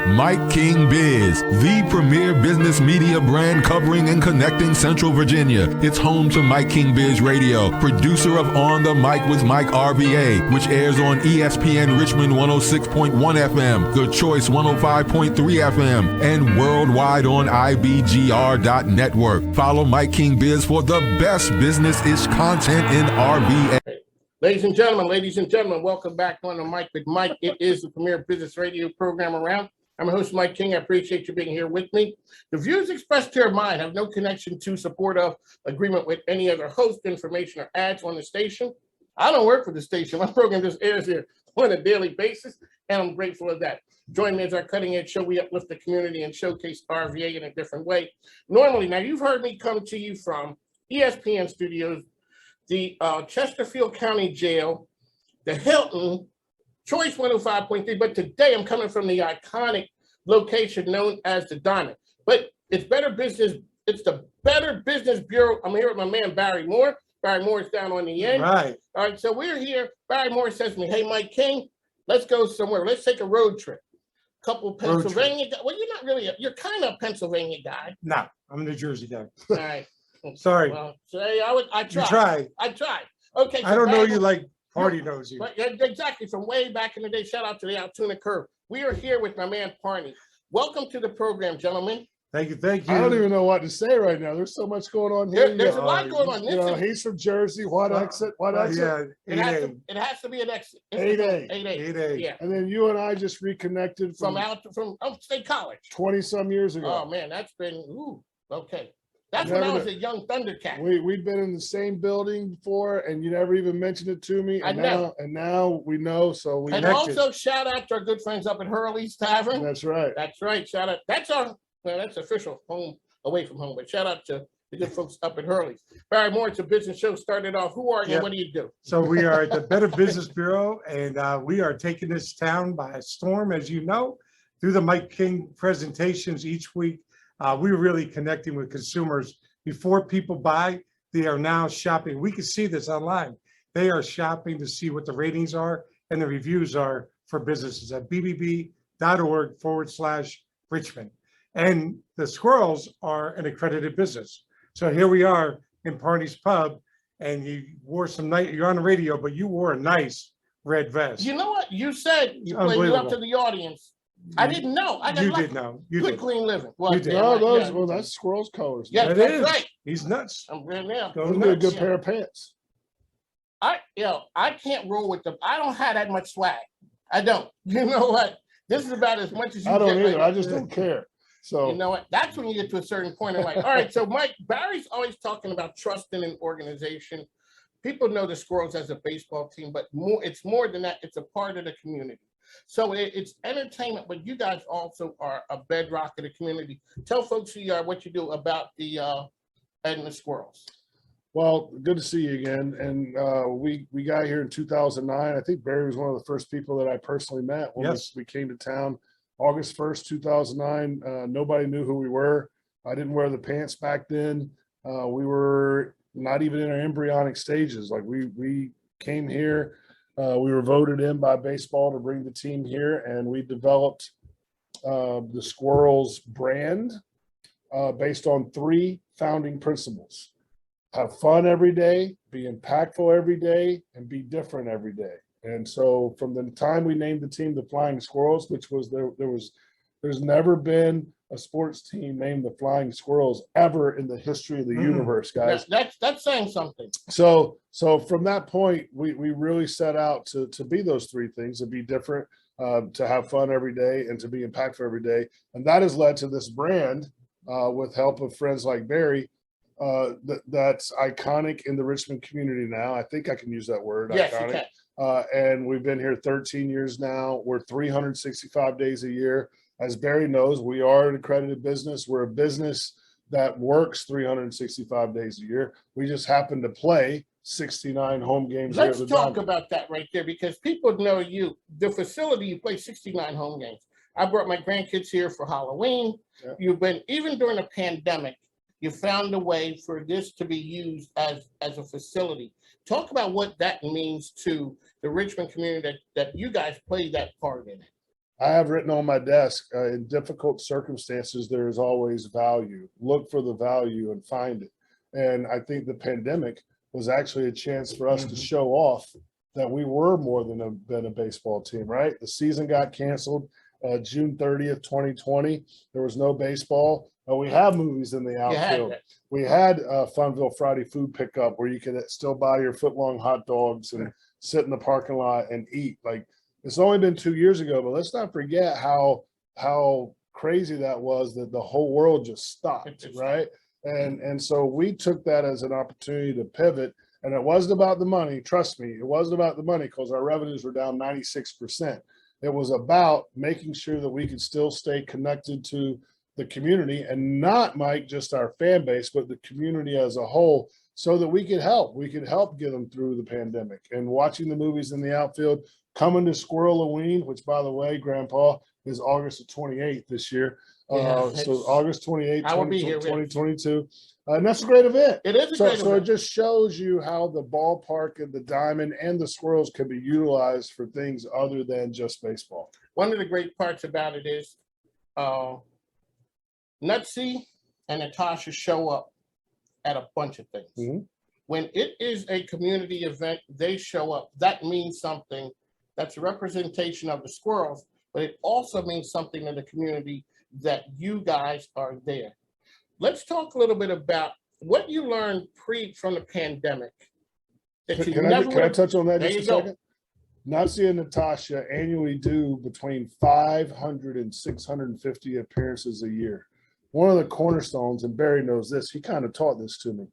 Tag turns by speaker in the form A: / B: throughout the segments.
A: Mike King Biz, the premier business media brand covering and connecting Central Virginia. It's home to Mike King Biz Radio, producer of On the Mic with Mike RVA, which airs on ESPN Richmond 106.1 FM, The Choice 105.3 FM, and worldwide on IBGR.network. Follow Mike King Biz for the best business-ish content in RVA.
B: Ladies and gentlemen, welcome back on the Mic with Mike. It is the premier business radio program around. I'm your host, Mike King. I appreciate you being here with me. The views expressed here of mine have no connection to, support of, agreement with any other host, information, or ads on the station. I don't work for the station. My program just airs here on a daily basis, and I'm grateful of that. Join me as our cutting-edge show. We uplift the community and showcase RVA in a different way. Normally, now you've heard me come to you from ESPN Studios, the Chesterfield County Jail, the Hilton, Choice 105.3, but today I'm coming from the iconic location known as the Diamond. But it's Better Business, it's the Better Business Bureau. I'm here with my man, Barry Moore. Barry Moore is down on the end.
C: Right.
B: All right, so we're here. Barry Moore says to me, hey, Mike King, let's go somewhere. Let's take a road trip. Couple Pennsylvania guys. Well, you're not really, you're kind of a Pennsylvania guy.
C: No, I'm a New Jersey guy.
B: All right.
C: Sorry.
B: Well, so I tried.
C: You tried.
B: I tried. Okay. So
C: I don't know
B: Barry,
C: you like Party knows you.
B: But exactly, from way back in the day. Shout out to the Altoona Curve. We are here with my man Parney. Welcome to the program, gentlemen.
C: Thank you. Thank you.
D: I don't even know what to say right now. There's so much going on here.
B: There's a lot going on.
D: He's from Jersey. What exit? What exit?
C: Yeah,
B: it has to be an exit.
D: 8A.
B: 8A. Yeah.
D: And then you and I just reconnected
B: from State College
D: 20-some years ago.
B: Oh man, that's been okay. That's when I was a young Thundercat.
D: We've been in the same building before, and you never even mentioned it to me. And now we know. So we.
B: And also shout out to our good friends up at Hurley's Tavern.
D: That's right.
B: That's right. Shout out. That's official home away from home. But shout out to the good folks up at Hurley's. Barry Moore, it's a business show. Started off. Who are you? Yep. What do you do?
C: So we are at the Better Business Bureau, and we are taking this town by storm, as you know, through the Mike King presentations each week. We're really connecting with consumers. Before people buy, they are now shopping. We can see this online. They are shopping to see what the ratings are and the reviews are for businesses at bbb.org/Richmond. And the Squirrels are an accredited business. So here we are in Parney's Pub, and you wore you're on the radio, but you wore a nice red vest.
B: You know what? You said when you up to the audience. I didn't know.
C: You did know. You
B: good,
C: did.
B: Clean living. Well,
D: you did. Well, that's Squirrels colors.
B: Yeah, that's right.
C: He's nuts.
B: I'm real now.
D: A good pair of pants.
B: I can't roll with them. I don't have that much swag. I don't. You know what? This is about as much as you
D: I don't
B: get.
D: either. I just don't care. So
B: you know what? That's when you get to a certain point in life. All right. So Mike, Barry's always talking about trust in an organization. People know the Squirrels as a baseball team, but it's more than that. It's a part of the community. So it's entertainment, but you guys also are a bedrock of the community. Tell folks who you are, what you do about the Squirrels.
D: Well, good to see you again. And we got here in 2009. I think Barry was one of the first people that I personally met when we came to town. August 1st, 2009. Nobody knew who we were. I didn't wear the pants back then. We were not even in our embryonic stages. Like we came here. We were voted in by baseball to bring the team here, and we developed the Squirrels brand based on 3 founding principles: have fun every day, be impactful every day, and be different every day. And so from the time we named the team the Flying Squirrels, which was there's never been a sports team named the Flying Squirrels ever in the history of the universe, guys.
B: That's saying something.
D: So from that point, we really set out to be those 3 things: to be different, to have fun every day, and to be impactful every day. And that has led to this brand, with help of friends like Barry, that's iconic in the Richmond community now. I think I can use that word.
B: Yes,
D: iconic.
B: You can.
D: And we've been here 13 years now. We're 365 days a year. As Barry knows, we are an accredited business. We're a business that works 365 days a year. We just happen to play 69 home games.
B: Let's talk about that right there, because people know you. The facility, you play 69 home games. I brought my grandkids here for Halloween. Yeah. You've been, even during the pandemic, you found a way for this to be used as a facility. Talk about what that means to the Richmond community that you guys play that part in it.
D: I have written on my desk, in difficult circumstances, there is always value. Look for the value and find it. And I think the pandemic was actually a chance for us to show off that we were more than a baseball team, right? The season got canceled June 30th, 2020. There was no baseball. We have movies in the outfield. We had Funville Friday food pickup where you could still buy your foot-long hot dogs and sit in the parking lot and eat. Like, it's only been 2 years ago, but let's not forget how crazy that was, that the whole world just stopped, right? And so we took that as an opportunity to pivot. And it wasn't about the money. Trust me, it wasn't about the money, because our revenues were down 96%. It was about making sure that we could still stay connected to the community, and not, Mike, just our fan base, but the community as a whole, so that we could help. We could help get them through the pandemic. And watching the movies in the outfield, coming to Squirrel-a-ween, which, by the way, Grandpa, is August the 28th this year. So August 28th, 2022. And that's a great event.
B: It is a great event.
D: So it just shows you how the ballpark and the diamond and the Squirrels can be utilized for things other than just baseball.
B: One of the great parts about it is Nutsy and Natasha show up at a bunch of things. When it is a community event, they show up. That means something. That's a representation of the Squirrels, but it also means something in the community that you guys are there. Let's talk a little bit about what you learned from the pandemic.
D: Can I touch on that just a second? Nazi and Natasha annually do between 500 and 650 appearances a year. One of the cornerstones, and Barry knows this, he kind of taught this to me,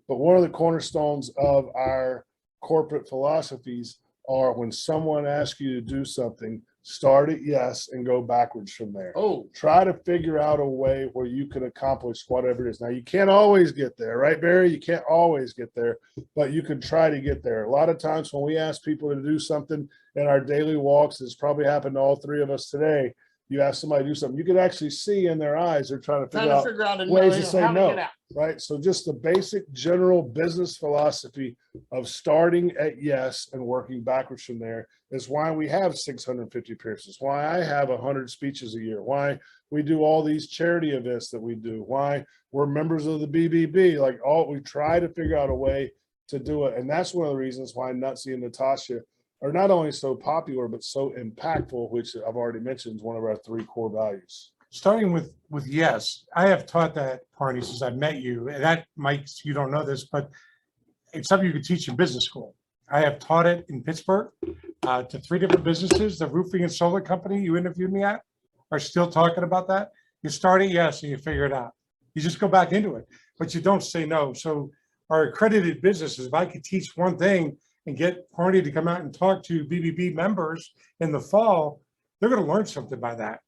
D: but one of the cornerstones of our corporate philosophies are, when someone asks you to do something, start at yes and go backwards from there. Try to figure out a way where you can accomplish whatever it is. Now, you can't always get there, right, Barry? You can't always get there, but you can try to get there. A lot of times when we ask people to do something in our daily walks, it's probably happened to all three of us today. You ask somebody to do something, you can actually see in their eyes they're trying to figure out ways to say no, right? So just the basic general business philosophy of starting at yes and working backwards from there is why we have 650 appearances, why I have 100 speeches a year, why we do all these charity events that we do, why we're members of the BBB. Like, we try to figure out a way to do it. And that's one of the reasons why Nutsy and Natasha are not only so popular, but so impactful, which I've already mentioned is one of our three core values.
C: Starting with yes, I have taught that, Parney, since I met you. And that, Mike, you don't know this, but it's something you could teach in business school. I have taught it in Pittsburgh to 3 different businesses. The roofing and solar company you interviewed me at are still talking about that. You start at yes and you figure it out. You just go back into it, but you don't say no. So our accredited businesses, if I could teach one thing and get Parney to come out and talk to BBB members in the fall, they're going to learn something by that.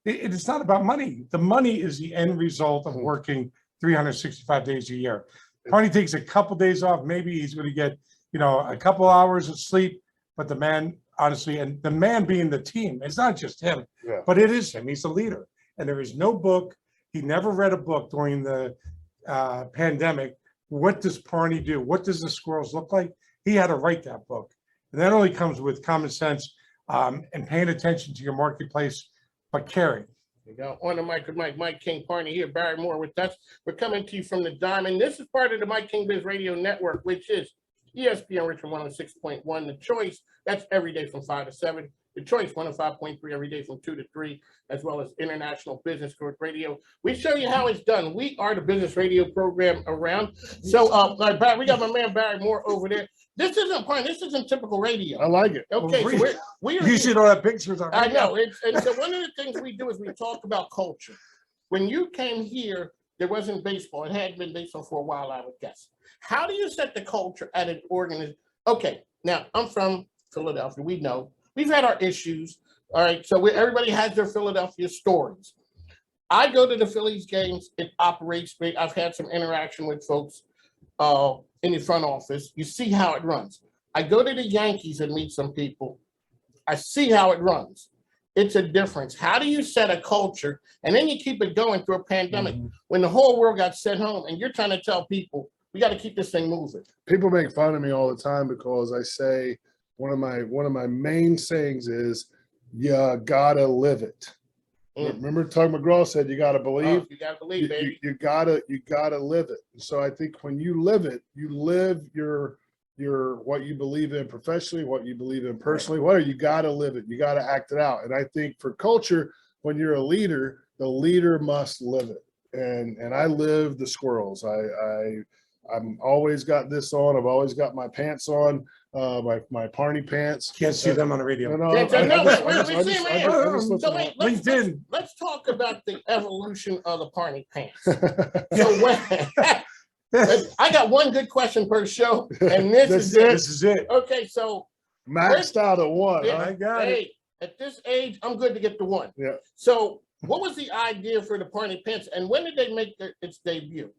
C: It's not about money. The money is the end result of working 365 days a year. Parney takes a couple days off. Maybe he's going to get, a couple hours of sleep, but the man, honestly, and the man being the team, it's not just him, but it is him. He's the leader. And there is no book. He never read a book during the pandemic. What does Parney do? What does the Squirrels look like? He had to write that book. And that only comes with common sense and paying attention to your marketplace, but caring.
B: You go on the mic with Mike King, Parney here, Barry Moore with us. We're coming to you from the Diamond. This is part of the Mike King Biz Radio Network, which is ESPN Richmond 106.1, The Choice. That's every day from 5 to 7. The Choice 105.3 every day from 2 to 3, as well as International Business Court Radio. We show you how it's done. We are the business radio program around. So, we got my man Barry Moore over there. This isn't typical radio.
D: I like it.
B: Okay, so we're
C: you should all have pictures of it.
B: I know. And so one of the things we do is we talk about culture. When you came here, there wasn't baseball. It hadn't been baseball for a while, I would guess. How do you set the culture at an organization? Okay, now I'm from Philadelphia. We know. We've had our issues. All right, so everybody has their Philadelphia stories. I go to the Phillies games. It operates great. I've had some interaction with folks in the front office. You see how it runs. I go to the Yankees and meet some people. I see how it runs. It's a difference. How do you set a culture? And then you keep it going through a pandemic when the whole world got sent home and you're trying to tell people, we got to keep this thing moving.
D: People make fun of me all the time because I say one of my main sayings is you gotta live it. Remember Tug McGraw said you gotta believe.
B: You gotta believe, baby.
D: You gotta live it. So I think when you live it, you live your what you believe in professionally, what you believe in personally, whatever, you gotta live it. You gotta act it out. And I think for culture, when you're a leader, the leader must live it. And I live the squirrels. I'm always got this on. I've always got my pants on, my Parney pants.
C: Can't see them on the radio.
B: LinkedIn. Let's talk about the evolution of the Parney pants. So I got one good question per show, and this is it.
C: This is it.
B: Okay, so
D: maxed out at one.
B: Yeah,
C: I got it.
B: At this age, I'm good to get the one.
D: Yeah.
B: So what was the idea for the Parney pants, and when did they make its debut?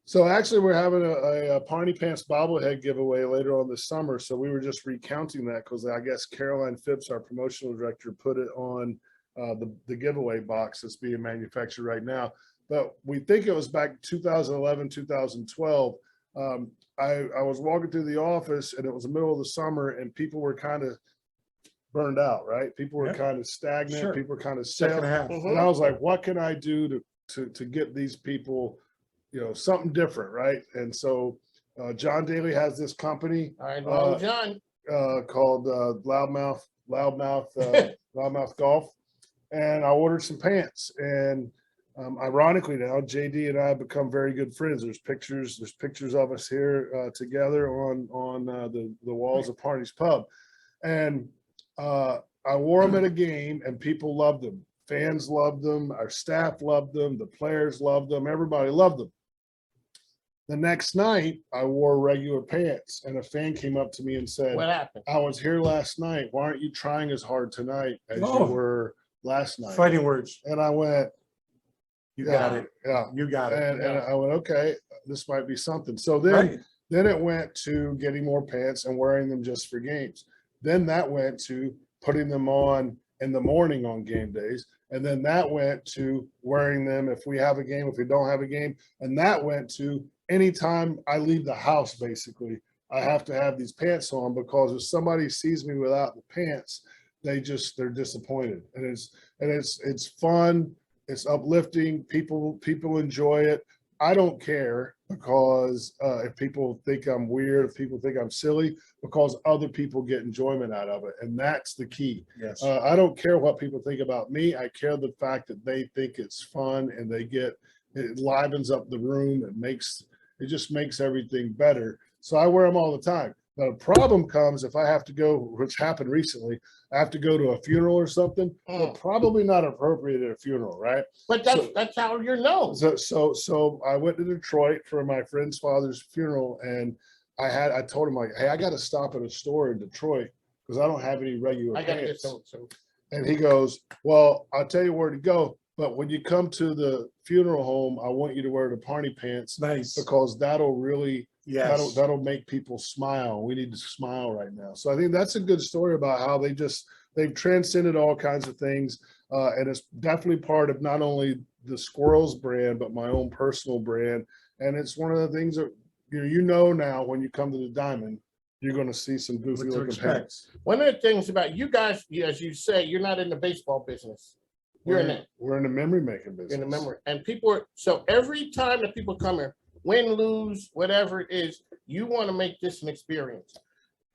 D: So actually, we're having a Parney Pants bobblehead giveaway later on this summer. So we were just recounting that because I guess Caroline Phipps, our promotional director, put it on the giveaway box that's being manufactured right now. But we think it was back 2011, 2012. I was walking through the office and it was the middle of the summer and people were kind of burned out, right? People were kind of stagnant.
C: Sure.
D: People were kind of
C: Second
D: stale.
C: half.
D: And I was like, what can I do to get these people, something different, right? And so John Daly has this company
B: John.
D: called Loudmouth Golf, and I ordered some pants. And ironically, now JD and I have become very good friends. There's pictures of us here together on the walls of Parney's Pub, and I wore them at a game, and people loved them. Fans loved them. Our staff loved them. The players loved them. Everybody loved them. The next night, I wore regular pants, and a fan came up to me and said,
B: "What happened?
D: I was here last night. Why aren't you trying as hard tonight as you were last night?"
C: Fighting words.
D: And I went,
C: You got it.
D: Yeah,
C: You got it.
D: and I went, okay, this might be something. So then it went to getting more pants and wearing them just for games. Then that went to putting them on in the morning on game days. And then that went to wearing them if we have a game, if we don't have a game. And that went to anytime I leave the house, basically, I have to have these pants on, because if somebody sees me without the pants, they're disappointed. And it's fun. It's uplifting. People enjoy it. I don't care, because if people think I'm weird, if people think I'm silly, because other people get enjoyment out of it. And that's the key.
C: Yes.
D: I don't care what people think about me. I care the fact that they think it's fun and it livens up the room. It just makes everything better. So I wear them all the time. Now the problem comes if I have to go, which happened recently, I have to go to a funeral or something. They're probably not appropriate at a funeral, right?
B: But that's how you're known.
D: So I went to Detroit for my friend's father's funeral, and I told him, like, hey, I got to stop at a store in Detroit because I don't have any regular pants. And he goes, well, I'll tell you where to go. But when you come to the funeral home, I want you to wear the Parney pants.
C: Nice.
D: Because that'll really,
C: Yes.
D: that'll make people smile. We need to smile right now. So I think that's a good story about how they've transcended all kinds of things. And it's definitely part of not only the Squirrels brand, but my own personal brand. And it's one of the things that, now when you come to the Diamond, you're going to see some goofy looking pants.
B: One of the things about you guys, as you say, you're not in the baseball business. We're
D: in the memory making business.
B: In the memory. And so every time that people come here, win, lose, whatever it is, you want to make this an experience.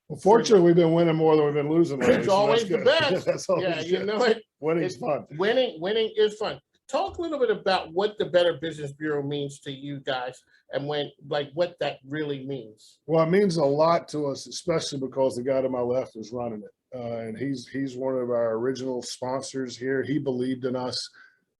D: Well, fortunately, we've been winning more than we've been losing lately.
B: It's always the best.
D: That's always
B: it.
D: Winning's fun.
B: Winning is fun. Talk a little bit about what the Better Business Bureau means to you guys, and what that really means.
D: Well, it means a lot to us, especially because the guy to my left is running it. And he's one of our original sponsors here. He believed in us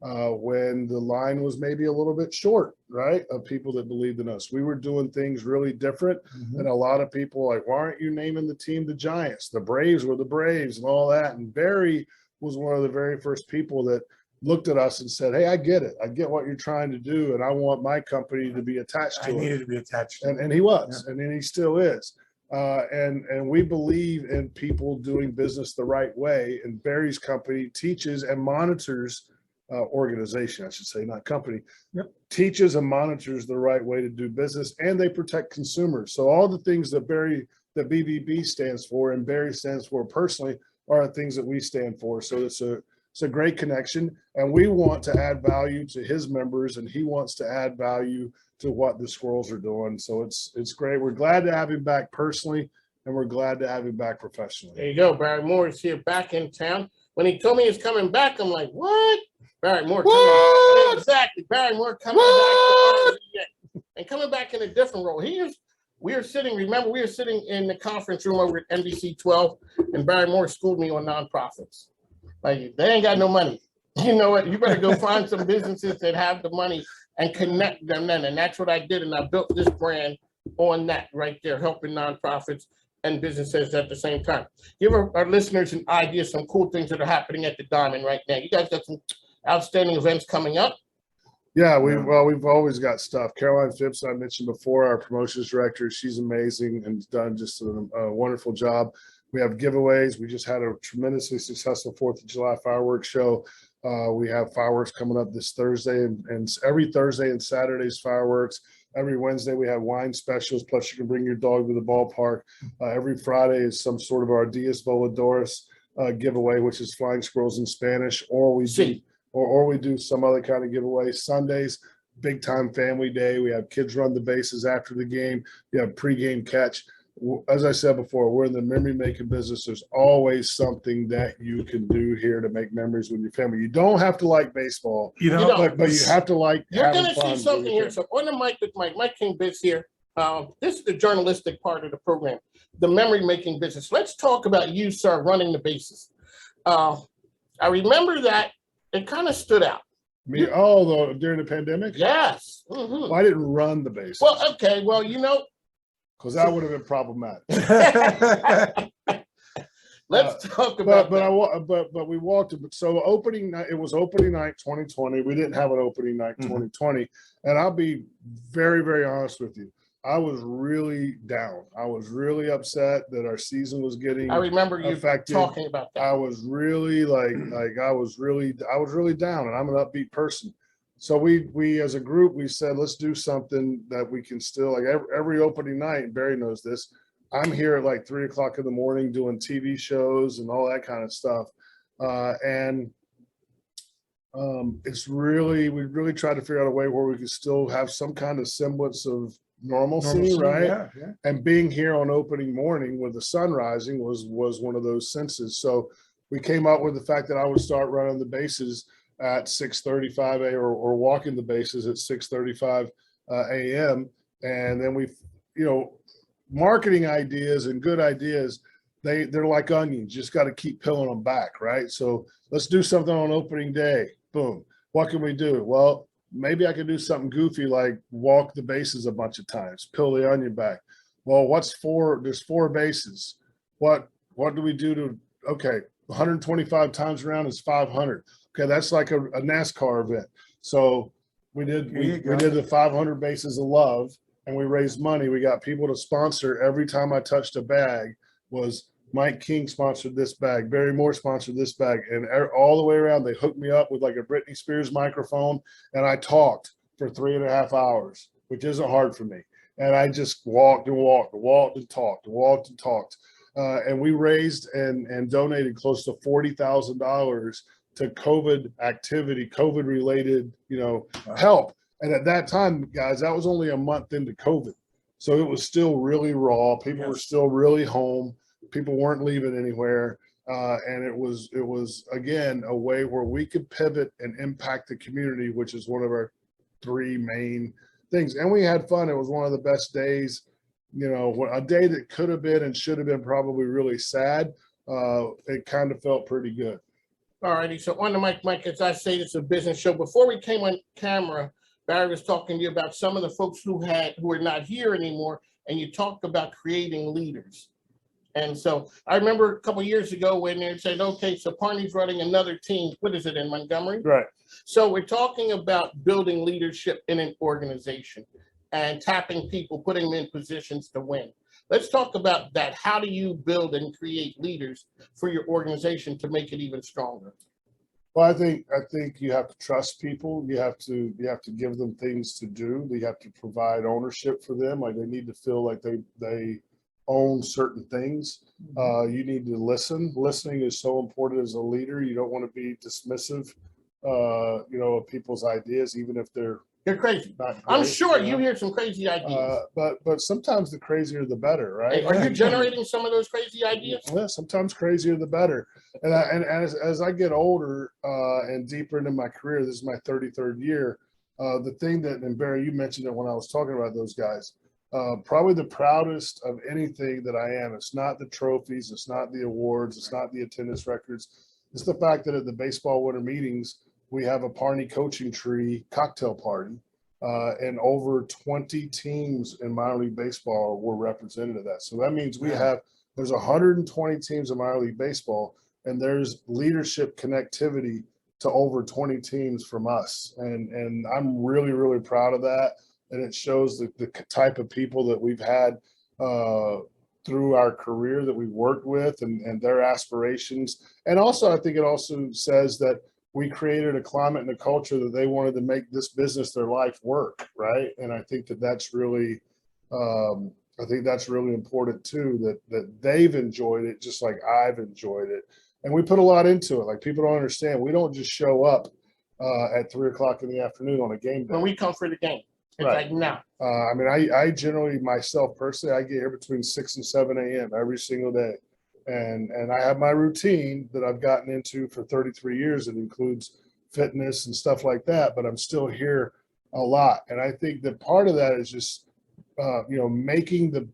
D: when the line was maybe a little bit short, right? Of people that believed in us. We were doing things really different than a lot of people. Like, why aren't you naming the team the Giants? The Braves were the Braves and all that. And Barry was one of the very first people that looked at us and said, hey, I get it. I get what you're trying to do. And I want my company to be attached to it.
C: I needed to be attached to it.
D: And he was, and then he still is. And we believe in people doing business the right way. And Barry's company teaches and monitors, organization, I should say, not company, teaches and monitors the right way to do business, and they protect consumers. So all the things that BBB stands for and Barry stands for personally, are the things that we stand for. So it's a great connection, and we want to add value to his members, and he wants to add value to what the Squirrels are doing. So it's great. We're glad to have him back personally, and we're glad to have him back professionally.
B: There you go. Barry Moore is here back in town. When he told me he's coming back, I'm like, what? Barry Moore coming. Exactly. Barry Moore coming back to RVA and coming back in a different role. We are sitting in the conference room over at NBC 12, and Barry Moore schooled me on nonprofits. Like, they ain't got no money. You know what? You better go find some businesses that have the money and connect them then. And that's what I did. And I built this brand on that right there, helping nonprofits and businesses at the same time. Give our listeners an idea, some cool things that are happening at the Diamond right now. You guys got some outstanding events coming up.
D: Yeah, we've always got stuff. Caroline Phipps, I mentioned before, our promotions director. She's amazing and done just a wonderful job. We have giveaways. We just had a tremendously successful 4th of July fireworks show. We have fireworks coming up this Thursday, and every Thursday and Saturday's fireworks. Every Wednesday we have wine specials, plus you can bring your dog to the ballpark. Every Friday is some sort of our Dias Voladores giveaway, which is Flying Squirrels in Spanish, or we do some other kind of giveaway. Sundays, big time family day. We have kids run the bases after the game. We have pregame catch. As I said before, we're in the memory making business. There's always something that you can do here to make memories with your family. You don't have to like baseball, but you have to like.
B: You're going to see something here. So on the mic with Mike King Biz here. This is the journalistic part of the program, the memory making business. Let's talk about you, sir, running the bases. I remember that it kind of stood out.
D: During the pandemic?
B: Yes. Mm-hmm.
D: Well, I didn't run the bases.
B: Well, okay. Well, you know.
D: Because that would have been problematic.
B: Let's talk about
D: but we walked it. So opening night, it was opening night 2020. We didn't have an opening night 2020. And I'll be very, very honest with you. I was really down. I was really upset that our season was getting.
B: I remember you
D: affected.
B: Talking about that.
D: I was really I was really down, and I'm an upbeat person. So we as a group, we said, let's do something that we can still, like every opening night, and Barry knows this, I'm here at like 3 o'clock in the morning doing TV shows and all that kind of stuff. We really tried to figure out a way where we could still have some kind of semblance of normalcy, right? Yeah. And being here on opening morning with the sun rising was one of those senses. So we came up with the fact that I would start running the bases at 6:35 a.m. or walking the bases at 6:35 a.m. And then marketing ideas and good ideas, they're like onions. You just got to keep peeling them back, right? So let's do something on opening day. Boom. What can we do? Well, maybe I could do something goofy like walk the bases a bunch of times, peel the onion back. Well, there's 4 bases. What do we do to, 125 times around is 500. Okay, that's like a NASCAR event. So we did the 500 bases of love, and we raised money. We got people to sponsor every time I touched a bag. Was Mike King sponsored this bag, Barry Moore sponsored this bag, and all the way around they hooked me up with like a Britney Spears microphone, and I talked for 3.5 hours, which isn't hard for me. And I just walked and talked. And we raised and donated close to $40,000 to COVID activity, COVID related, help. And at that time, guys, that was only a month into COVID. So it was still really raw. People were still really home. People weren't leaving anywhere. And it was again, a way where we could pivot and impact the community, which is one of our 3 main things. And we had fun. It was one of the best days, a day that could have been and should have been probably really sad. It kind of felt pretty good.
B: All righty. So on the mic, Mike, as I say, this is a business show. Before we came on camera, Barry was talking to you about some of the folks who are not here anymore, and you talked about creating leaders. And so I remember a couple of years ago when they said, okay, so Parney's running another team. What is it, in Montgomery?
D: Right.
B: So we're talking about building leadership in an organization and tapping people, putting them in positions to win. Let's talk about that. How do you build and create leaders for your organization to make it even stronger?
D: Well, I think you have to trust people. You have to give them things to do. You have to provide ownership for them. Like, they need to feel like they own certain things. You need to listen. Listening is so important as a leader. You don't want to be dismissive, of people's ideas, even if they're
B: crazy.
D: not great,
B: I'm sure you hear some crazy ideas.
D: But sometimes the crazier the better, right?
B: Are you generating some of those crazy ideas?
D: Yeah, sometimes crazier the better. And as I get older and deeper into my career, this is my 33rd year. The thing that, and Barry, you mentioned it when I was talking about those guys. Probably the proudest of anything that I am. It's not the trophies, it's not the awards, it's not the attendance records. It's the fact that at the baseball winter meetings, we have a Parney coaching tree cocktail party, and over 20 teams in minor league baseball were represented at that. So that means there's 120 teams in minor league baseball, and there's leadership connectivity to over 20 teams from us. And I'm really, really proud of that. And it shows the type of people that we've had through our career that we've worked with and their aspirations. And also, I think it also says that we created a climate and a culture that they wanted to make this business their life work, right? And I think that's really, important too, that they've enjoyed it just like I've enjoyed it. And we put a lot into it. Like, people don't understand. We don't just show up at 3:00 in the afternoon on a game day.
B: When we come for the game, it's
D: Right.
B: like no.
D: I generally, myself personally, I get here between 6 and 7 a.m. every single day. And I have my routine that I've gotten into for 33 years. It includes fitness and stuff like that, but I'm still here a lot. And I think that part of that is just, making the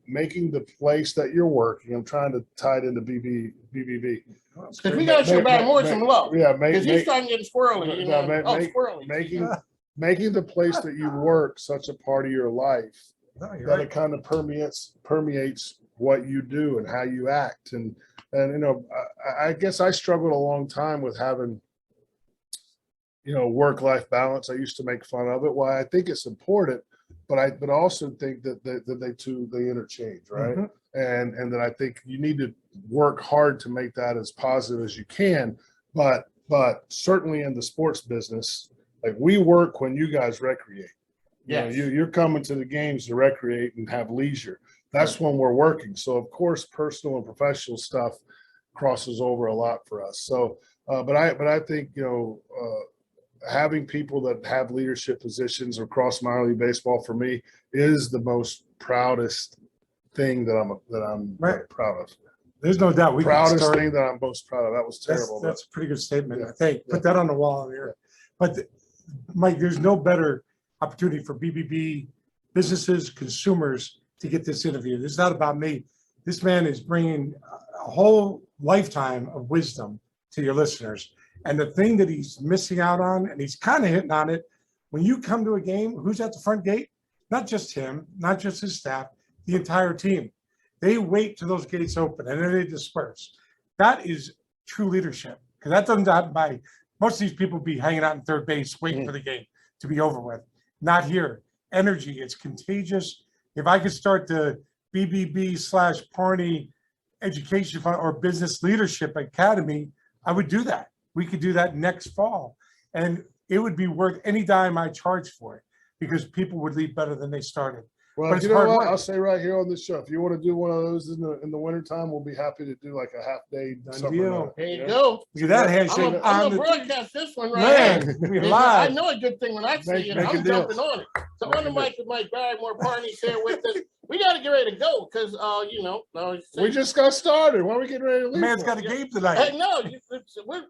D: place that you're working. I'm trying to tie it into BBB.
B: Because we got to show Barry Moore some love.
D: Yeah,
B: because he's starting getting squirrely. Squirrely.
D: Making the place that you work such a part of your life that it kind of permeates what you do and how you act. And I guess I struggled a long time with having, work-life balance. I used to make fun of it. Well, I think it's important, but I also think that they interchange, right? Mm-hmm. And that I think you need to work hard to make that as positive as you can. But certainly in the sports business, like, we work when you guys recreate.
B: Yes.
D: You're coming to the games to recreate and have leisure. That's when we're working. So of course, personal and professional stuff crosses over a lot for us. So, but I think, having people that have leadership positions across minor league baseball for me is the most proudest thing that I'm
C: Right.
D: proud of.
C: There's no doubt.
D: Proudest thing that I'm most proud of. That was terrible.
C: That's a pretty good statement.
D: Yeah.
C: I think. Put that on the wall here. But Mike, there's no better opportunity for BBB businesses, consumers to get this interview. This is not about me. This man is bringing a whole lifetime of wisdom to your listeners. And the thing that he's missing out on, and he's kind of hitting on it, when you come to a game, who's at the front gate? Not just him, not just his staff, the entire team. They wait till those gates open and then they disperse. That is true leadership, because that doesn't happen by, most of these people be hanging out in third base waiting for the game to be over with. Not here. Energy, it's contagious. If I could start the BBB/Parney Education Fund or Business Leadership Academy, I would do that. We could do that next fall. And it would be worth any dime I charge for it, because people would leave better than they started.
D: Well, you know what? I'll say right here on this show, if you want to do one of those in the wintertime, we'll be happy to do like a half day.
C: Deal.
B: There you go.
C: Look at that handshake.
B: I'm gonna broadcast this one right
C: Man,
B: here.
C: live.
B: I know a good thing when I see it. I'm jumping on it. So on the mic with Mike Barry, more Parney's here with us. We got to get ready to go because,
D: we just got started. Why are we getting ready to leave?
C: Man's got a game tonight.
B: Hey, no,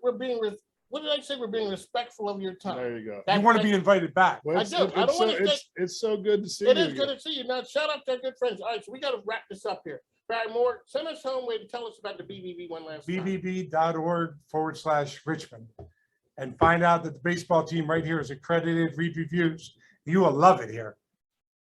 B: we're being. What did I say? We're being respectful of your time.
D: There you go.
C: You want to be invited back.
D: Well,
B: I do. I don't want to say.
D: It's so good to see you.
B: It is good to see you. Now, shout out to our good friends. All right, so we got to wrap this up here. Barry Moore, send us home way to tell us about the BBB one last time.
C: BBB.org/Richmond. And find out that the baseball team right here is accredited, read reviews. You will love it here.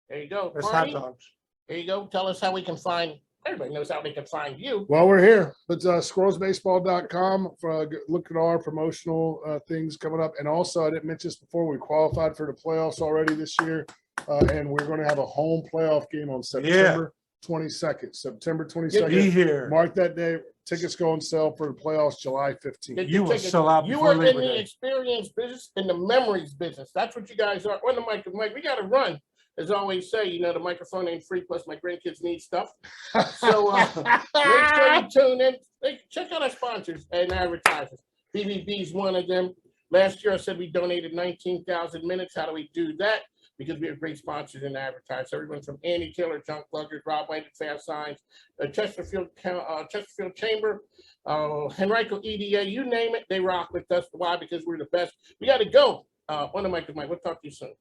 B: There you go.
C: There's
B: Parney,
C: hot dogs.
B: there you go. Tell us how we can find. Everybody knows how they can find you.
D: Well, we're here. It's squirrelsbaseball.com for look at our promotional things coming up. And also, I didn't mention this before, we qualified for the playoffs already this year. And we're going to have a home playoff game on September 22nd. September 22nd.
C: Be here.
D: Mark that day. Tickets go on sale for the playoffs July 15th.
B: Get
C: You
B: your
C: will
B: tickets.
C: sell out
B: You
C: before
B: are in
C: Labor
B: the
C: Day.
B: experience business and the memories business. That's what you guys are. On the mic with Mike, we got to run. As I always say, you know, the microphone ain't free, plus my grandkids need stuff. So make sure you tune in. Check out our sponsors and advertisers. BBB is one of them. Last year, I said we donated 19,000 minutes. How do we do that? Because we have great sponsors and advertisers. Everyone from Andy Taylor, Junk Luggers, Rob White, Fast Signs, Chesterfield Chamber, Henrico EDA, you name it, they rock with us. Why? Because we're the best. We got to go. On the mic with Mike. We'll talk to you soon.